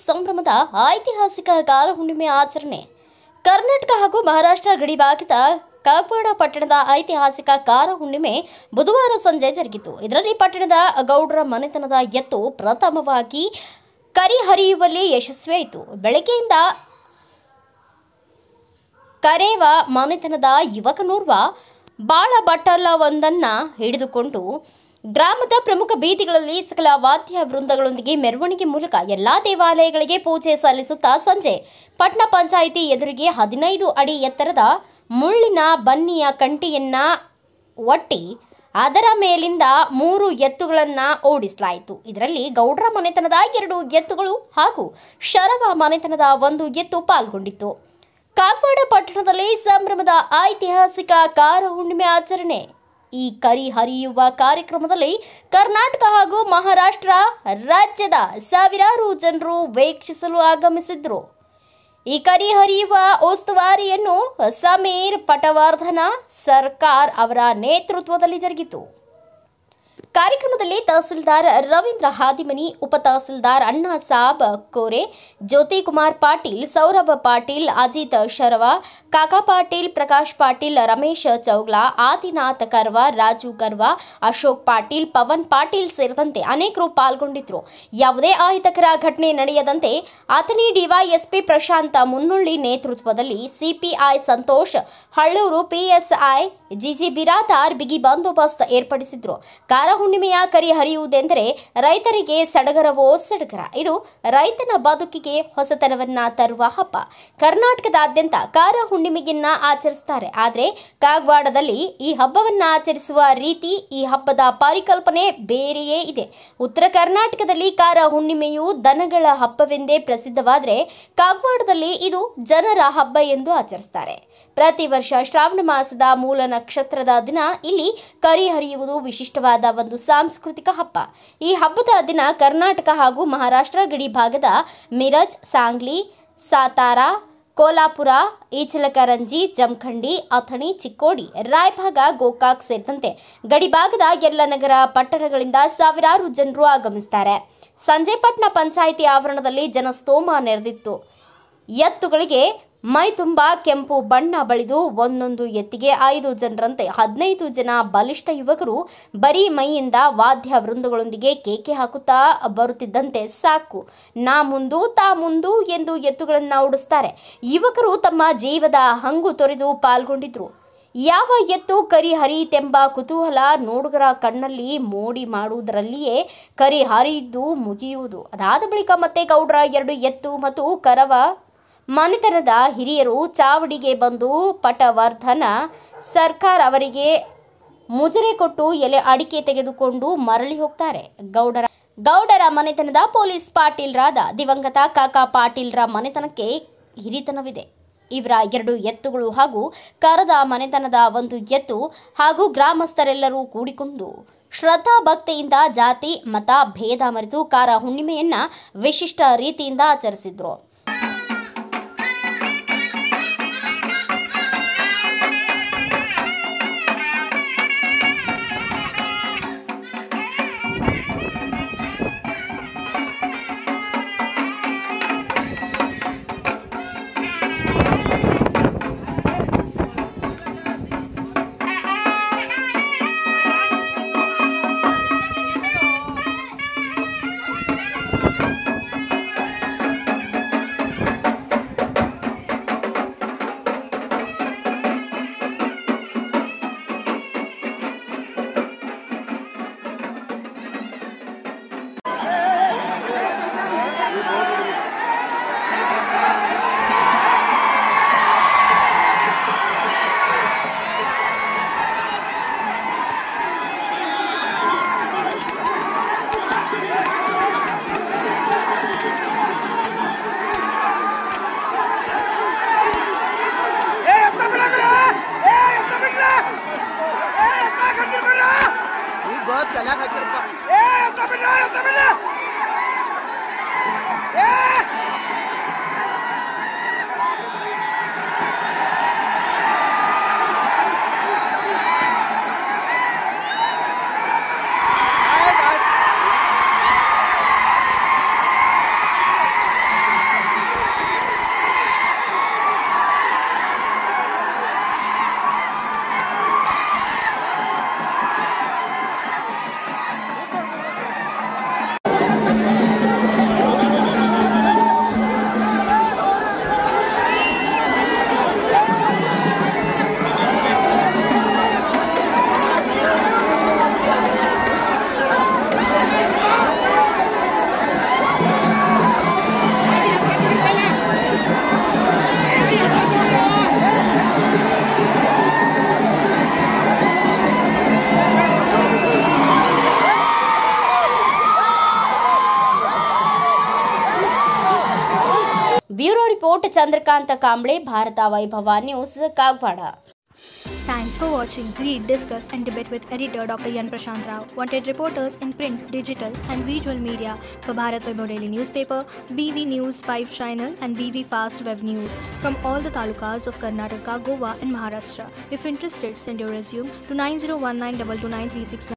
ಸಂಭ್ರಮದ ಐತಿಹಾಸಿಕ ಕಾರ ಹುಣ್ಣಿಮೆ ಆಚರಣೆ. ಕರ್ನಾಟಕ ಹಾಗೂ ಮಹಾರಾಷ್ಟ್ರ ಗಡಿಭಾಗದ ಕಾಗವಾಡ ಪಟ್ಟಣದ ಐತಿಹಾಸಿಕ ಕಾರ ಹುಣ್ಣಿಮೆ ಬುಧವಾರ ಸಂಜೆ ಜರುಗಿತು. ಇದರಲ್ಲಿ ಪಟ್ಟಣದ ಗೌಡರ ಮನೆತನದ ಎತ್ತು ಪ್ರಥಮವಾಗಿ ಕರಿ ಹರಿಯುವಲ್ಲಿ ಯಶಸ್ವಿಯಾಯಿತು. ಬೆಳಗ್ಗೆಯಿಂದ ಕರೇವ ಮನೆತನದ ಯುವಕನೋರ್ವ ಬಾಳಬಟ್ಟಲವೊಂದನ್ನು ಹಿಡಿದುಕೊಂಡು ಗ್ರಾಮದ ಪ್ರಮುಖ ಬೀದಿಗಳಲ್ಲಿ ಸಕಲ ವಾದ್ಯ ವೃಂದಗಳೊಂದಿಗೆ ಮೆರವಣಿಗೆ ಮೂಲಕ ಎಲ್ಲಾ ದೇವಾಲಯಗಳಿಗೆ ಪೂಜೆ ಸಲ್ಲಿಸುತ್ತಾ ಸಂಜೆ ಪಟ್ಟಣ ಪಂಚಾಯಿತಿ ಎದುರಿಗೆ 15 ಅಡಿ ಎತ್ತರದ ಮುಳ್ಳಿನ ಬನ್ನಿಯ ಕಂಟಿಯನ್ನ ಒಟ್ಟಿ ಅದರ ಮೇಲಿಂದ 3 ಎತ್ತುಗಳನ್ನು ಓಡಿಸಲಾಯಿತು. ಇದರಲ್ಲಿ ಗೌಡ್ರ ಮನೆತನದ 2 ಎತ್ತುಗಳು ಹಾಗೂ ಶರವ ಮನೆತನದ 1 ಎತ್ತು ಪಾಲ್ಗೊಂಡಿತ್ತು. ಕಾಗವಾಡ ಪಟ್ಟಣದಲ್ಲಿ ಸಂಭ್ರಮದ ಐತಿಹಾಸಿಕ ಕಾರ ಹುಣ್ಣಿಮೆ ಆಚರಣೆ. ಈ ಕರಿ ಹರಿಯುವ ಕಾರ್ಯಕ್ರಮದಲ್ಲಿ ಕರ್ನಾಟಕ ಹಾಗೂ ಮಹಾರಾಷ್ಟ್ರ ರಾಜ್ಯದ ಸಾವಿರಾರು ಜನರು ವೀಕ್ಷಿಸಲು ಆಗಮಿಸಿದ್ರು. ಈ ಕರಿ ಹರಿಯುವ ಉಸ್ತುವಾರಿಯನ್ನು ಸಮೀರ್ ಪಟವರ್ಧನ ಸರ್ಕಾರ್ ಅವರ ನೇತೃತ್ವದಲ್ಲಿ ಜರುಗಿತು. ಕಾರ್ಯಕ್ರಮದಲ್ಲಿ ತಹಸೀಲ್ದಾರ್ ರವೀಂದ್ರ ಹಾದಿಮನಿ, ಉಪ ತಹಸೀಲ್ದಾರ್ ಅಣ್ಣಾ ಸಾಬ್ ಕೋರೆ, ಜ್ಯೋತಿ ಕುಮಾರ್ ಪಾಟೀಲ್, ಸೌರಭ ಪಾಟೀಲ್, ಅಜಿತ್ ಶರವ, ಕಾಕಾ ಪಾಟೀಲ್, ಪ್ರಕಾಶ್ ಪಾಟೀಲ್, ರಮೇಶ್ ಚೌಗ್ಲಾ, ಆದಿನಾಥ್ ಕರ್ವ, ರಾಜು ಕರ್ವ, ಅಶೋಕ್ ಪಾಟೀಲ್, ಪವನ್ ಪಾಟೀಲ್ ಸೇರಿದಂತೆ ಅನೇಕರು ಪಾಲ್ಗೊಂಡಿದ್ದರು. ಯಾವುದೇ ಅಹಿತಕರ ಘಟನೆ ನಡೆಯದಂತೆ ಅಥಣಿ ಡಿವೈಎಸ್ಪಿ ಪ್ರಶಾಂತ ಮುನ್ನುಳ್ಳಿ ನೇತೃತ್ವದಲ್ಲಿ CPI Santosh Hallur, PSI GG Biradar ಬಿಗಿ ಬಂದೋಬಸ್ತ್ ಏರ್ಪಡಿಸಿದ್ರು. ಕಾರ ಹುಣ್ಣಿಮೆಯ ಕರಿ ಹರಿಯುವುದೆಂದರೆ ರೈತರಿಗೆ ಸಡಗರವೋ ಸಡಗರ. ಇದು ರೈತನ ಬದುಕಿಗೆ ಹೊಸತನವನ್ನ ತರುವ ಹಬ್ಬ. ಕರ್ನಾಟಕದಾದ್ಯಂತ ಕಾರ ಹುಣ್ಣಿಮೆಯನ್ನ ಆಚರಿಸುತ್ತಾರೆ. ಆದರೆ ಕಾಗವಾಡದಲ್ಲಿ ಈ ಹಬ್ಬವನ್ನ ಆಚರಿಸುವ ರೀತಿ, ಈ ಹಬ್ಬದ ಪರಿಕಲ್ಪನೆ ಬೇರೆಯೇ ಇದೆ. ಉತ್ತರ ಕರ್ನಾಟಕದಲ್ಲಿ ಕಾರ ಹುಣ್ಣಿಮೆಯು ದನಗಳ ಹಬ್ಬವೆಂದೇ ಪ್ರಸಿದ್ಧವಾದರೆ ಕಾಗವಾಡದಲ್ಲಿ ಇದು ಜನರ ಹಬ್ಬ ಎಂದು ಆಚರಿಸುತ್ತಾರೆ. ಪ್ರತಿ ವರ್ಷ ಶ್ರಾವಣ ಮಾಸದ ಮೂಲ ನಕ್ಷತ್ರದ ದಿನ ಇಲ್ಲಿ ಕರಿ ಹರಿಯುವುದು ವಿಶಿಷ್ಟವಾದ ಒಂದು ಸಾಂಸ್ಕೃತಿಕ ಹಬ್ಬ. ಈ ಹಬ್ಬದ ದಿನ ಕರ್ನಾಟಕ ಹಾಗೂ ಮಹಾರಾಷ್ಟ್ರ ಗಡಿ ಭಾಗದ ಮಿರಜ್, ಸಾಂಗ್ಲಿ, ಸಾತಾರಾ, ಕೋಲ್ಹಾಪುರ, ಇಚಲಕರಂಜಿ, ಜಮಖಂಡಿ, ಅಥಣಿ, ಚಿಕ್ಕೋಡಿ, ರಾಯಭಾಗ, ಗೋಕಾಕ್ ಸೇರಿದಂತೆ ಗಡಿಭಾಗದ ಎಲ್ಲ ನಗರ ಪಟ್ಟಣಗಳಿಂದ ಸಾವಿರಾರು ಜನರು ಆಗಮಿಸುತ್ತಾರೆ. ಸಂಜೆ ಪಟ್ಟಣ ಪಂಚಾಯಿತಿ ಆವರಣದಲ್ಲಿ ಜನಸ್ತೋಮ ನೆರೆದಿತ್ತು. ಎತ್ತುಗಳಿಗೆ ಮೈ ತುಂಬ ಕೆಂಪು ಬಣ್ಣ ಬಳಿದು ಒಂದೊಂದು ಎತ್ತಿಗೆ 5 ಜನರಂತೆ 15 ಜನ ಬಲಿಷ್ಠ ಯುವಕರು ಬರೀ ಮೈಯಿಂದ ವಾದ್ಯ ವೃಂದಗಳೊಂದಿಗೆ ಕೇಕೆ ಹಾಕುತ್ತಾ ಬರುತ್ತಿದ್ದಂತೆ ಸಾಕು, ನಾ ಮುಂದು ತಾ ಮುಂದು ಎಂದು ಎತ್ತುಗಳನ್ನು ಓಡಿಸ್ತಾರೆ. ಯುವಕರು ತಮ್ಮ ಜೀವದ ಹಂಗು ತೊರೆದು ಪಾಲ್ಗೊಂಡಿದ್ರು. ಯಾವ ಎತ್ತು ಕರಿ ಹರಿಯಿತೆಂಬ ಕುತೂಹಲ ನೋಡುಗರ ಕಣ್ಣಲ್ಲಿ ಮೋಡಿ ಮಾಡುವುದರಲ್ಲಿಯೇ ಕರಿ ಹರಿದು ಮುಗಿಯುವುದು. ಅದಾದ ಬಳಿಕ ಮತ್ತೆ ಗೌಡ್ರ 2 ಎತ್ತು ಮತ್ತು ಕರವ ಮನೆತನದ ಹಿರಿಯರು ಚಾವಡಿಗೆ ಬಂದು ಪಟವರ್ಧನ ಸರ್ಕಾರ್ ಅವರಿಗೆ ಮುಜರೆ ಕೊಟ್ಟು ಎಲೆ ಅಡಿಕೆ ತೆಗೆದುಕೊಂಡು ಮರಳಿ ಹೋಗ್ತಾರೆ. ಗೌಡರ ಮನೆತನದ ಪೊಲೀಸ್ ಪಾಟೀಲ್ರಾದ ದಿವಂಗತ ಕಾಕಾ ಪಾಟೀಲ್ರ ಮನೆತನಕ್ಕೆ ಹಿರಿತನವಿದೆ. ಇವರ 2 ಎತ್ತುಗಳು ಹಾಗೂ ಕರದ ಮನೆತನದ 1 ಎತ್ತು ಹಾಗೂ ಗ್ರಾಮಸ್ಥರೆಲ್ಲರೂ ಕೂಡಿಕೊಂಡು ಶ್ರದ್ಧಾ ಭಕ್ತಿಯಿಂದ ಜಾತಿ ಮತ ಭೇದ ಮರೆತು ಕಾರ ಹುಣ್ಣಿಮೆಯನ್ನ ವಿಶಿಷ್ಟ ರೀತಿಯಿಂದ ಆಚರಿಸಿದ್ರು. ರಿಪೋರ್ಟ್ ಚಂದ್ರಕಾಂತ ಕಾಂಬ್ಳೆ, ಭಾರತ ವೈಭವ news, Kagwad. Thanks for watching. Read, discuss and debate with editor Dr. Yan Prashant Rao. Wanted reporters in print, digital and visual media for Bharat Vaibhav Daily Newspaper, BV News 5 Channel and BV Fast Web News from all the talukas of Karnataka, Goa and Maharashtra. If interested, send your resume to 9019229369.